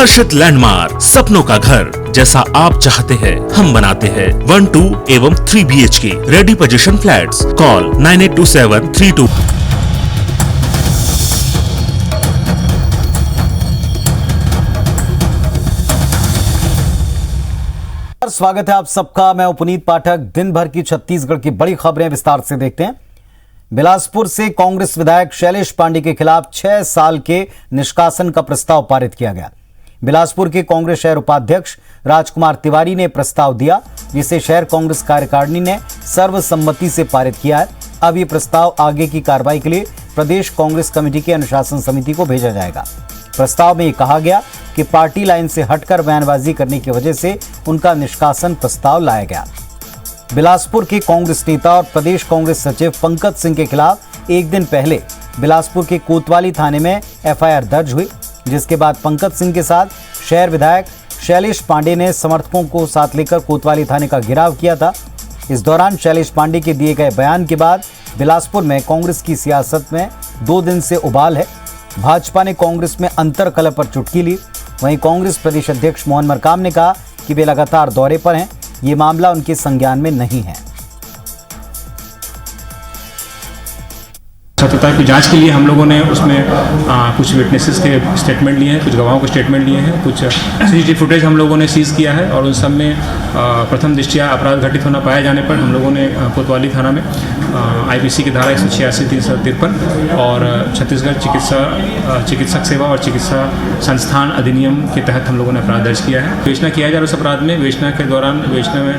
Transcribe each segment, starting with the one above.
हर्षित landmark, सपनों का घर जैसा आप चाहते हैं हम बनाते हैं। 1, 2 एवं 3 BHK ready position flats. Call 982732। स्वागत है आप सबका। मैं पुनीत पाठक। दिन भर की छत्तीसगढ़ की बड़ी खबरें विस्तार से देखते हैं। बिलासपुर से कांग्रेस विधायक शैलेश पांडे के खिलाफ 6 साल के निष्कासन का प्रस्ताव पारित किया गया। बिलासपुर के कांग्रेस शहर उपाध्यक्ष राजकुमार तिवारी ने प्रस्ताव दिया, जिसे शहर कांग्रेस कार्यकारिणी ने सर्वसम्मति से पारित किया है। अब ये प्रस्ताव आगे की कार्रवाई के लिए प्रदेश कांग्रेस कमेटी की अनुशासन समिति को भेजा जाएगा। प्रस्ताव में कहा गया कि पार्टी लाइन से हटकर बयानबाजी करने की वजह से उनका निष्कासन प्रस्ताव लाया गया। बिलासपुर के कांग्रेस नेता और प्रदेश कांग्रेस सचिव पंकज सिंह के खिलाफ एक दिन पहले बिलासपुर के कोतवाली थाने में FIR दर्ज हुई, जिसके बाद पंकज सिंह के साथ शहर विधायक शैलेश पांडे ने समर्थकों को साथ लेकर कोतवाली थाने का घेराव किया था। इस दौरान शैलेश पांडे के दिए गए बयान के बाद बिलासपुर में कांग्रेस की सियासत में 2 दिन से उबाल है। भाजपा ने कांग्रेस में अंतर कलह पर चुटकी ली। वहीं कांग्रेस प्रदेश अध्यक्ष मोहन मरकाम ने कहा कि वे लगातार दौरे पर हैं, ये मामला उनके संज्ञान में नहीं है। सत्यता की जांच के लिए हम लोगों ने उसमें कुछ विटनेसेस के स्टेटमेंट लिए हैं, कुछ गवाहों के स्टेटमेंट लिए हैं, कुछ CCTV फुटेज हम लोगों ने सीज किया है और उन सब में प्रथम दृष्टया अपराध घटित होना पाए जाने पर हम लोगों ने कोतवाली थाना में IPC की धारा 186, 353 और छत्तीसगढ़ चिकित्सक सेवा और चिकित्सा संस्थान अधिनियम के तहत हम लोगों ने अपराध दर्ज किया है। विवेचना किया जा रहा है उस अपराध में। विवेचना के दौरान विवेचना में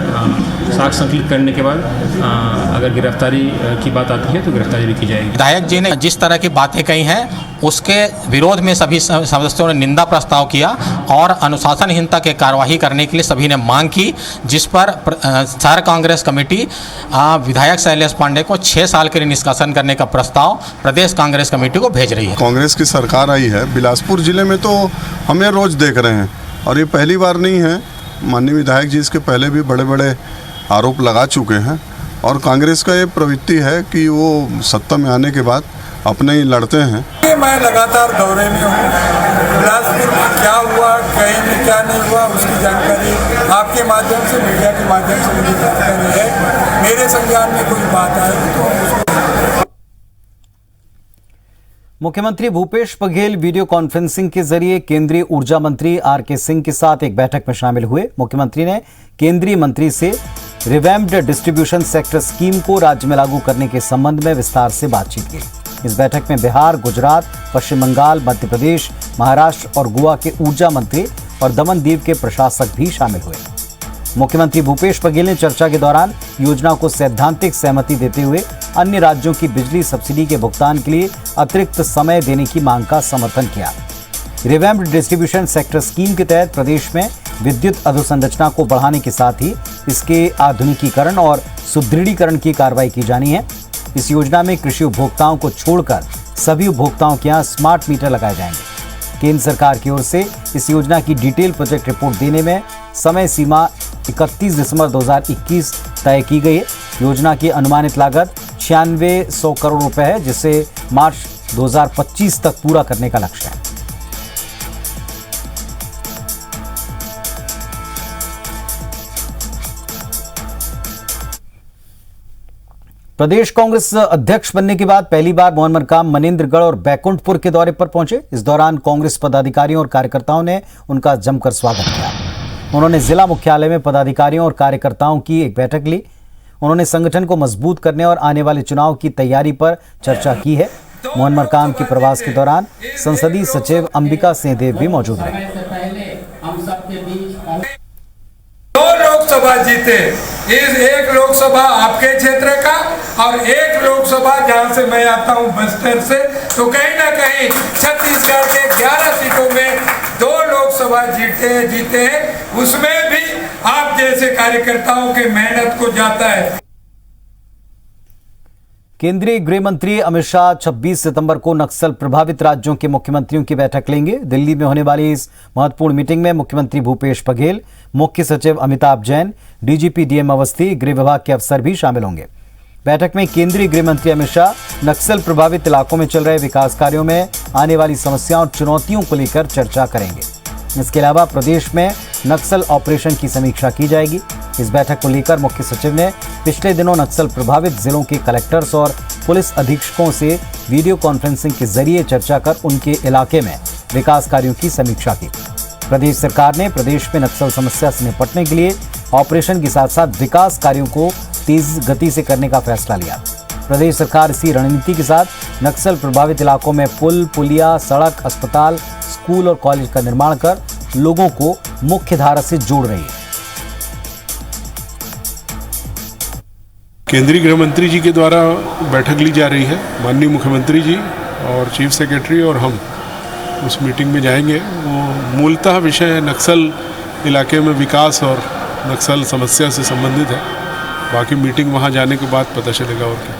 साक्ष्य संकलित करने के बाद अगर गिरफ्तारी की बात आती है तो गिरफ्तारी भी की जाएगी। विधायक जी ने जिस तरह की बातें कही हैं उसके विरोध में सभी सदस्यों ने निंदा प्रस्ताव किया और अनुशासनहीनता के कार्यवाही करने के लिए सभी ने मांग की, जिस पर शहर कांग्रेस कमेटी विधायक शैलेश पांडे को 6 साल के लिए निष्कासन करने का प्रस्ताव प्रदेश कांग्रेस कमेटी को भेज रही है। कांग्रेस की सरकार आई है बिलासपुर जिले में तो हमें रोज देख रहे हैं और ये पहली बार नहीं है। माननीय विधायक जी इसके पहले भी बड़े बड़े आरोप लगा चुके हैं और कांग्रेस का ये प्रवृत्ति है कि वो सत्ता में आने के बाद अपने ही लड़ते हैं। मैं लगातार दौरे में हूँ। बिलासपुर में क्या हुआ, कहीं में क्या नहीं हुआ, उसकी जानकारी आपके माध्यम से, मीडिया के माध्यम से मुझे प्राप्त करनी है। मेरे संज्ञान में कोई बात आए तो मुख्यमंत्री भूपेश बघेल वीडियो कॉन्फ्रेंसिंग के जरिए केंद्रीय ऊर्जा मंत्री RK सिंह के साथ एक बैठक में शामिल हुए। मुख्यमंत्री ने केंद्रीय मंत्री से रिवैम्प्ड डिस्ट्रीब्यूशन सेक्टर स्कीम को राज्य में लागू करने के संबंध में विस्तार से बातचीत की। इस बैठक में बिहार, गुजरात, पश्चिम बंगाल, मध्य प्रदेश, महाराष्ट्र और गोवा के ऊर्जा मंत्री और दमन दीव के प्रशासक भी शामिल हुए। मुख्यमंत्री भूपेश बघेल ने चर्चा के दौरान योजना को सैद्धांतिक सहमति देते हुए अन्य राज्यों की बिजली सब्सिडी के भुगतान के लिए अतिरिक्त समय देने की मांग का समर्थन किया। रिवैम्प्ड डिस्ट्रीब्यूशन सेक्टर स्कीम के तहत प्रदेश में विद्युत अधोसंरचना को बढ़ाने के साथ ही इसके आधुनिकीकरण और सुदृढ़ीकरण की कार्रवाई की जानी है। इस योजना में कृषि उपभोक्ताओं को छोड़कर सभी उपभोक्ताओं के यहाँ स्मार्ट मीटर लगाए जाएंगे। केंद्र सरकार की ओर से इस योजना की डिटेल प्रोजेक्ट रिपोर्ट देने में समय सीमा 31 दिसंबर 2021 तय की गई है। योजना की अनुमानित लागत 9600 करोड़ रुपए है, जिसे मार्च 2025 तक पूरा करने का लक्ष्य है। प्रदेश कांग्रेस अध्यक्ष बनने के बाद पहली बार मोहन मरकाम मनेंद्रगढ़ और बैकुंठपुर के दौरे पर पहुंचे। इस दौरान कांग्रेस पदाधिकारियों और कार्यकर्ताओं ने उनका जमकर स्वागत किया। उन्होंने जिला मुख्यालय में पदाधिकारियों और कार्यकर्ताओं की एक बैठक ली। उन्होंने संगठन को मजबूत करने और आने वाले चुनाव की तैयारी पर चर्चा की है। मोहन मरकाम के प्रवास के दौरान संसदीय सचिव अंबिका सिंहदेव भी मौजूद रहे। 2 लोकसभा जीते, इस एक लोकसभा आपके क्षेत्र का और एक लोकसभा जहां से मैं आता हूं बस्तर से, तो कहीं ना कहीं छत्तीसगढ़ के 11 सीटों में 2 लोकसभा जीते हैं। उसमें भी आप जैसे कार्यकर्ताओं के मेहनत को जाता है। केंद्रीय गृह मंत्री अमित शाह 26 सितंबर को नक्सल प्रभावित राज्यों के मुख्यमंत्रियों की बैठक लेंगे। दिल्ली में होने वाली इस महत्वपूर्ण मीटिंग में मुख्यमंत्री भूपेश बघेल, मुख्य सचिव अमिताभ जैन, DGP DM अवस्थी, गृह विभाग के अफसर भी शामिल होंगे। बैठक में केंद्रीय गृह मंत्री अमित शाह नक्सल प्रभावित इलाकों में चल रहे विकास कार्यों में आने वाली समस्याओं और चुनौतियों को लेकर चर्चा करेंगे। इसके अलावा प्रदेश में नक्सल ऑपरेशन की समीक्षा की जाएगी। इस बैठक को लेकर मुख्य सचिव ने पिछले दिनों नक्सल प्रभावित जिलों के कलेक्टर्स और पुलिस अधीक्षकों से वीडियो कॉन्फ्रेंसिंग के जरिए चर्चा कर उनके इलाके में विकास कार्यों की समीक्षा की। प्रदेश सरकार ने प्रदेश में नक्सल समस्या से निपटने के लिए ऑपरेशन के साथ साथ विकास कार्यों को तेज गति से करने का फैसला लिया। प्रदेश सरकार इसी रणनीति के साथ नक्सल प्रभावित इलाकों में पुल, पुलिया, सड़क, अस्पताल, स्कूल और कॉलेज का निर्माण कर लोगों को मुख्य धारा से जोड़ रही है। केंद्रीय गृह मंत्री जी के द्वारा बैठक ली जा रही है। माननीय मुख्यमंत्री जी और चीफ सेक्रेटरी और हम उस मीटिंग में जाएंगे। वो मूलतः विषय नक्सल इलाके में विकास और नक्सल समस्या से संबंधित है। बाकी मीटिंग वहां जाने के बाद पता चलेगा और क्या।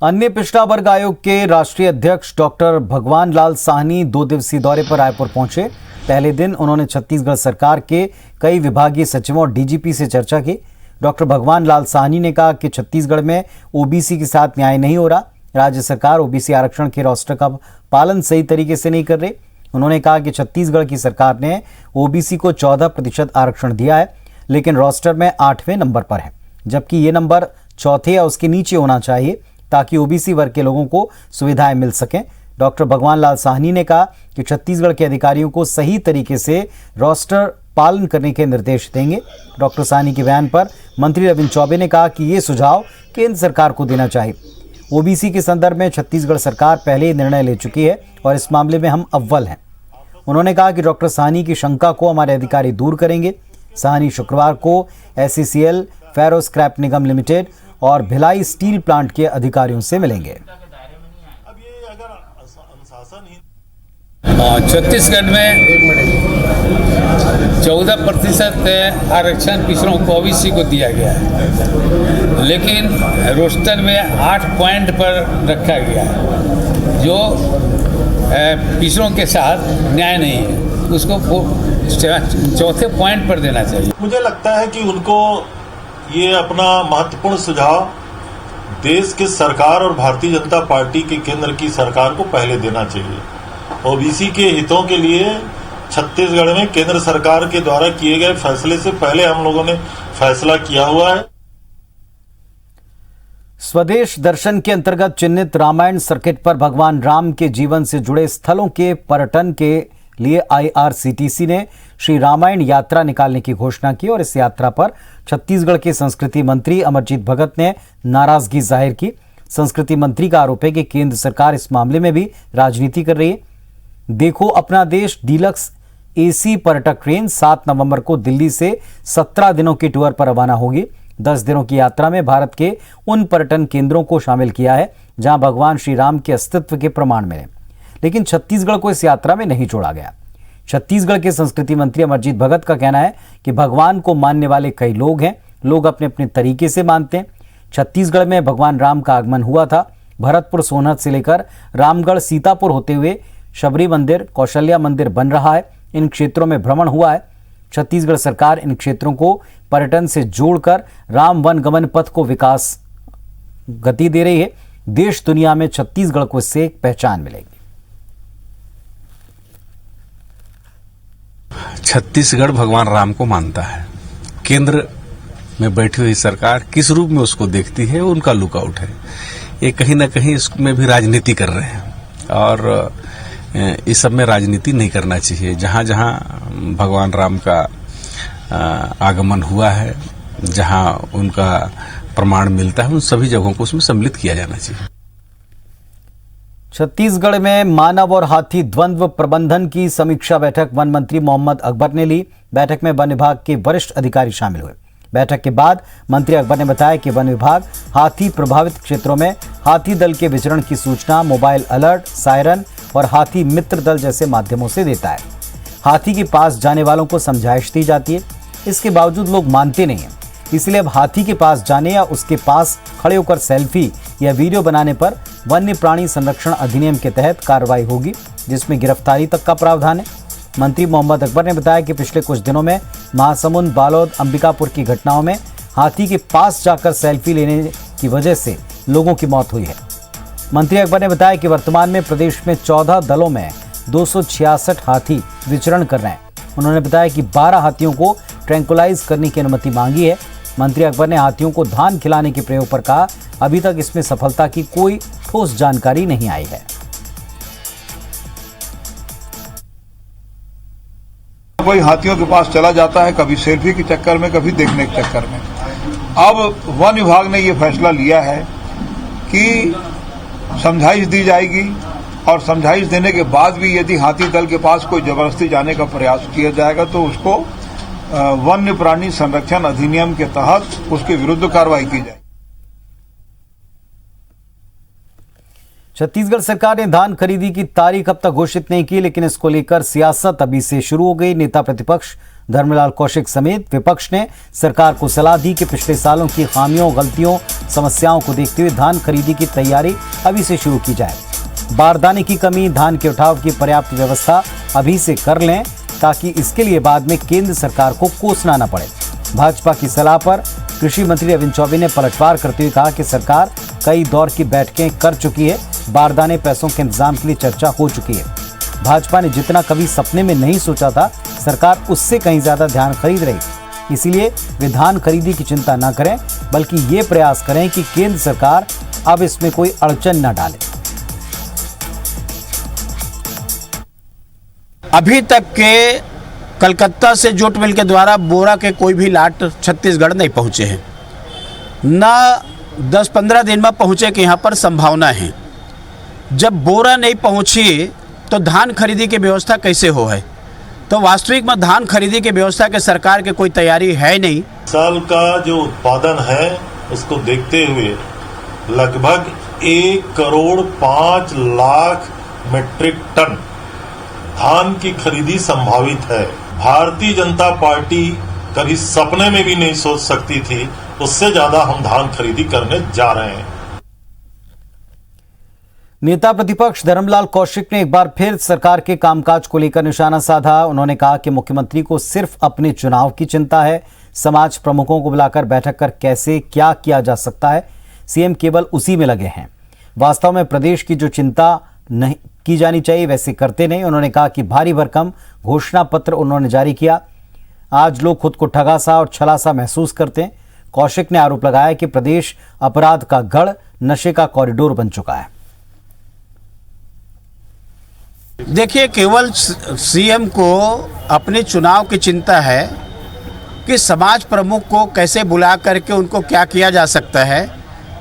अन्य पिछड़ा वर्ग आयोग के राष्ट्रीय अध्यक्ष डॉक्टर भगवान लाल साहनी 2 दिवसीय दौरे पर रायपुर पहुंचे। पहले दिन उन्होंने छत्तीसगढ़ सरकार के कई विभागीय सचिवों और डीजीपी से चर्चा की। डॉक्टर भगवान लाल साहनी ने कहा कि छत्तीसगढ़ में ओबीसी के साथ न्याय नहीं हो रहा। राज्य सरकार ओबीसी आरक्षण के रोस्टर का पालन सही तरीके से नहीं कर रही। उन्होंने कहा कि छत्तीसगढ़ की सरकार ने ओबीसी को 14% आरक्षण दिया है, लेकिन रोस्टर में 8वें नंबर पर है, जबकि ये नंबर 4थे या उसके नीचे होना चाहिए ताकि ओबीसी वर्ग के लोगों को सुविधाएं मिल सकें। डॉक्टर भगवान लाल साहनी ने कहा कि छत्तीसगढ़ के अधिकारियों को सही तरीके से रोस्टर पालन करने के निर्देश देंगे। डॉक्टर साहनी के बयान पर मंत्री रविंद्र चौबे ने कहा कि ये सुझाव केंद्र सरकार को देना चाहिए। ओबीसी के संदर्भ में छत्तीसगढ़ सरकार पहले ही निर्णय ले चुकी है और इस मामले में हम अव्वल हैं। उन्होंने कहा कि डॉक्टर साहनी की शंका को हमारे अधिकारी दूर करेंगे। साहनी शुक्रवार को SCCL, फेरो स्क्रैप निगम लिमिटेड और भिलाई स्टील प्लांट के अधिकारियों से मिलेंगे। छत्तीसगढ़ में 14% आरक्षण पिछड़ों को ओबीसी को दिया गया है, लेकिन रोस्टर में 8 पॉइंट पर रखा गया है, जो पिछड़ों के साथ न्याय नहीं है। उसको 4थे पॉइंट पर देना चाहिए। मुझे लगता है कि उनको ये अपना महत्वपूर्ण सुझाव देश के सरकार और भारतीय जनता पार्टी के केंद्र की सरकार को पहले देना चाहिए। ओबीसी के हितों के लिए छत्तीसगढ़ में केंद्र सरकार के द्वारा किए गए फैसले से पहले हम लोगों ने फैसला किया हुआ है। स्वदेश दर्शन के अंतर्गत चिन्हित रामायण सर्किट पर भगवान राम के जीवन से जुड़े स्थलों के पर्यटन के लिए IRCTC ने श्री रामायण यात्रा निकालने की घोषणा की और इस यात्रा पर छत्तीसगढ़ के संस्कृति मंत्री अमरजीत भगत ने नाराजगी जाहिर की। संस्कृति मंत्री का आरोप है कि केंद्र सरकार इस मामले में भी राजनीति कर रही है। देखो अपना देश डीलक्स AC पर्यटक ट्रेन 7 नवंबर को दिल्ली से 17 दिनों के टूर पर रवाना होगी। 10 दिनों की यात्रा में भारत के उन पर्यटन केंद्रों को शामिल किया है जहां भगवान श्री राम के अस्तित्व के प्रमाण मिले, लेकिन छत्तीसगढ़ को इस यात्रा में नहीं जोड़ा गया। छत्तीसगढ़ के संस्कृति मंत्री अमरजीत भगत का कहना है कि भगवान को मानने वाले कई लोग हैं, लोग अपने अपने तरीके से मानते हैं। छत्तीसगढ़ में भगवान राम का आगमन हुआ था। भरतपुर सोनहत से लेकर रामगढ़ सीतापुर होते हुए शबरी मंदिर, कौशल्या मंदिर बन रहा है। इन क्षेत्रों में भ्रमण हुआ है। छत्तीसगढ़ सरकार इन क्षेत्रों को पर्यटन से जोड़कर राम वन गमन पथ को विकास गति दे रही है। देश दुनिया में छत्तीसगढ़ को इससे एक पहचान मिलेगी। छत्तीसगढ़ भगवान राम को मानता है। केंद्र में बैठी हुई सरकार किस रूप में उसको देखती है, उनका लुकआउट है। ये कहीं ना कहीं इसमें भी राजनीति कर रहे हैं और इस सब में राजनीति नहीं करना चाहिए। जहां जहां भगवान राम का आगमन हुआ है, जहां उनका प्रमाण मिलता है, उन सभी जगहों को उसमें सम्मिलित किया जाना चाहिए। छत्तीसगढ़ में मानव और हाथी द्वंद्व प्रबंधन की समीक्षा बैठक वन मंत्री मोहम्मद अकबर ने ली। बैठक में वन विभाग के वरिष्ठ अधिकारी शामिल हुए। बैठक के बाद मंत्री अकबर ने बताया कि वन विभाग हाथी प्रभावित क्षेत्रों में हाथी दल के विचरण की सूचना मोबाइल अलर्ट, सायरन और हाथी मित्र दल जैसे माध्यमों से देता है। हाथी के पास जाने वालों को समझाइश दी जाती है, इसके बावजूद लोग मानते नहीं हैं। इसलिए अब हाथी के पास जाने या उसके पास खड़े होकर सेल्फी या वीडियो बनाने पर वन्य प्राणी संरक्षण अधिनियम के तहत कार्रवाई होगी, जिसमें गिरफ्तारी तक का प्रावधान है। मंत्री मोहम्मद अकबर ने बताया कि पिछले कुछ दिनों में महासमुंद, बालोद, अंबिकापुर की घटनाओं में हाथी के पास जाकर सेल्फी लेने की वजह से लोगों की मौत हुई है। मंत्री अकबर ने बताया कि वर्तमान में प्रदेश में 14 दलों में 266 हाथी विचरण कर रहे हैं। उन्होंने बताया कि 12 हाथियों को ट्रैंकुलाइज करने की अनुमति मांगी है। मंत्री अकबर ने हाथियों को धान खिलाने के प्रयोग पर कहा, अभी तक इसमें सफलता की कोई ठोस जानकारी नहीं आई है। कोई हाथियों के पास चला जाता है, कभी सेल्फी के चक्कर में, कभी देखने के चक्कर में। अब वन विभाग ने ये फैसला लिया है कि समझाइश दी जाएगी और समझाइश देने के बाद भी यदि हाथी दल के पास कोई जबरदस्ती जाने का प्रयास किया जाएगा तो उसको वन्य प्राणी संरक्षण अधिनियम के तहत उसके विरुद्ध कार्रवाई की जाएगी। छत्तीसगढ़ सरकार ने धान खरीदी की तारीख अब तक घोषित नहीं की, लेकिन इसको लेकर सियासत अभी से शुरू हो गई। नेता प्रतिपक्ष धर्मलाल कौशिक समेत विपक्ष ने सरकार को सलाह दी कि पिछले सालों की खामियों, गलतियों, समस्याओं को देखते हुए धान खरीदी की तैयारी अभी से शुरू की जाए। बारदाने की कमी, धान के उठाव की पर्याप्त व्यवस्था अभी से कर लें ताकि इसके लिए बाद में केंद्र सरकार को कोसना न पड़े। भाजपा की सलाह पर कृषि मंत्री अविन चौबे ने पलटवार करते हुए कहा कि सरकार कई दौर की बैठकें कर चुकी है, बारदाने पैसों के इंतजाम के लिए चर्चा हो चुकी है। भाजपा ने जितना कभी सपने में नहीं सोचा था, सरकार उससे कहीं ज्यादा धान खरीद रही। इसीलिए वे धान खरीदी की चिंता न करें, बल्कि ये प्रयास करें कि केंद्र सरकार अब इसमें कोई अड़चन न डाले। अभी तक के कलकत्ता से जूट मिल के द्वारा बोरा के कोई भी लाट छत्तीसगढ़ नहीं पहुंचे हैं, ना 10-15 दिन में पहुंचे कि यहाँ पर संभावना है। जब बोरा नहीं पहुंची तो धान खरीदी की व्यवस्था कैसे हो है? तो वास्तविक में धान खरीदी की व्यवस्था के सरकार के कोई तैयारी है नहीं। साल का जो उत्पादन है उसको देखते हुए लगभग 1 करोड़ 5 लाख मीट्रिक टन धान की खरीदी संभावित है। भारतीय जनता पार्टी कभी सपने में भी नहीं सोच सकती थी, उससे ज्यादा हम धान खरीदी करने जा रहे हैं। नेता प्रतिपक्ष धर्मलाल कौशिक ने एक बार फिर सरकार के कामकाज को लेकर निशाना साधा। उन्होंने कहा कि मुख्यमंत्री को सिर्फ अपने चुनाव की चिंता है, समाज प्रमुखों को बुलाकर बैठक कर कैसे क्या किया जा सकता है, सीएम केवल उसी में लगे हैं। वास्तव में प्रदेश की जो चिंता नहीं की जानी चाहिए वैसे करते नहीं। उन्होंने कहा कि भारी भरकम घोषणा पत्र उन्होंने जारी किया, आज लोग खुद को ठगा सा और छला सा महसूस करते हैं। कौशिक ने आरोप लगाया कि प्रदेश अपराध का गढ़, नशे का कॉरिडोर बन चुका है। देखिए, केवल सीएम को अपने चुनाव की चिंता है कि समाज प्रमुख को कैसे बुला करके उनको क्या किया जा सकता है,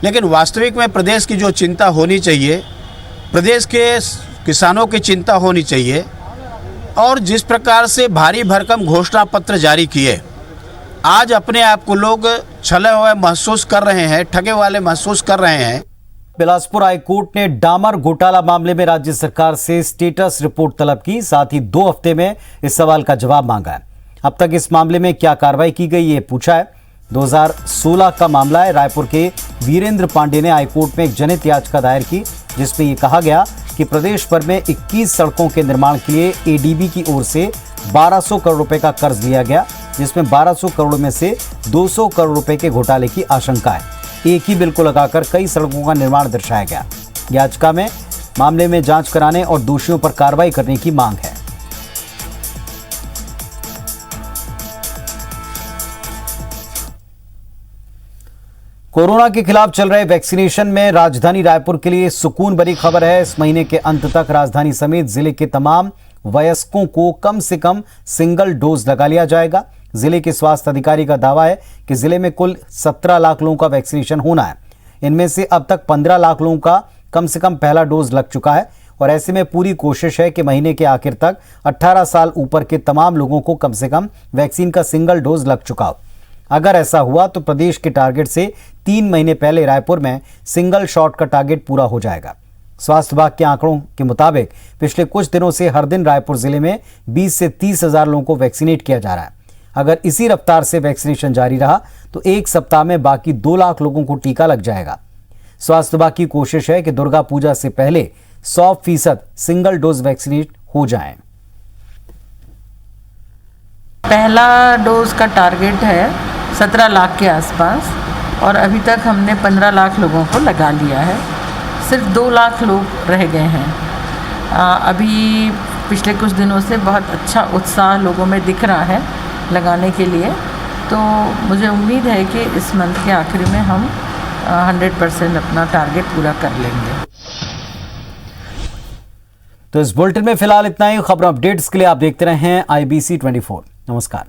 लेकिन वास्तविक में प्रदेश की जो चिंता होनी चाहिए, प्रदेश के किसानों की चिंता होनी चाहिए। और जिस प्रकार से भारी भरकम घोषणा पत्र जारी किए, आज अपने आप को लोग छले हुए महसूस कर रहे हैं, ठगे वाले महसूस कर रहे हैं। बिलासपुर हाईकोर्ट ने डामर घोटाला मामले में राज्य सरकार से स्टेटस रिपोर्ट तलब की, साथ ही 2 हफ्ते में इस सवाल का जवाब मांगा है। अब तक इस मामले में क्या कार्रवाई की गई ये पूछा है। 2016 का मामला है। रायपुर के वीरेंद्र पांडे ने हाईकोर्ट में एक जनहित याचिका दायर की, जिसमें यह कहा गया कि प्रदेश भर में 21 सड़कों के निर्माण के लिए एडीबी की ओर से 1200 करोड़ रुपए का कर्ज लिया गया, जिसमें 1200 करोड़ में से 200 करोड़ रुपए के घोटाले की आशंका है। एक ही बिल को लगाकर कई सड़कों का निर्माण दर्शाया गया। याचिका में मामले में जांच कराने और दोषियों पर कार्रवाई करने की मांग है। कोरोना के खिलाफ चल रहे वैक्सीनेशन में राजधानी रायपुर के लिए सुकून भरी खबर है। इस महीने के अंत तक राजधानी समेत जिले के तमाम वयस्कों को कम से कम सिंगल डोज लगा लिया जाएगा। जिले के स्वास्थ्य अधिकारी का दावा है कि जिले में कुल 17 लाख लोगों का वैक्सीनेशन होना है। इनमें से अब तक 15 लाख लोगों का कम से कम पहला डोज लग चुका है और ऐसे में पूरी कोशिश है कि महीने के आखिर तक 18 साल ऊपर के तमाम लोगों को कम से कम वैक्सीन का सिंगल डोज लग चुका हो। अगर ऐसा हुआ तो प्रदेश के टारगेट से 3 महीने पहले रायपुर में सिंगल शॉट का टारगेट पूरा हो जाएगा। स्वास्थ्य विभाग के आंकड़ों के मुताबिक पिछले कुछ दिनों से हर दिन रायपुर जिले में 20 से 30 हजार लोगों को वैक्सीनेट किया जा रहा है। अगर इसी रफ्तार से वैक्सीनेशन जारी रहा तो एक सप्ताह में बाकी 2 लाख लोगों को टीका लग जाएगा। स्वास्थ्य विभाग की कोशिश है कि दुर्गा पूजा से पहले 100% सिंगल डोज वैक्सीनेट हो जाएं। पहला डोज का टारगेट है 17 लाख के आसपास और अभी तक हमने 15 लाख लोगों को लगा लिया है। सिर्फ 2 लाख लोग रह गए हैं। अभी पिछले कुछ दिनों से बहुत अच्छा उत्साह लोगों में दिख रहा है लगाने के लिए। तो मुझे उम्मीद है कि इस मंथ के आखिर में हम 100% अपना टारगेट पूरा कर लेंगे। तो इस बुलेटिन में फिलहाल इतना ही। खबर अपडेट्स के लिए आप देखते रहें IBC 24। नमस्कार।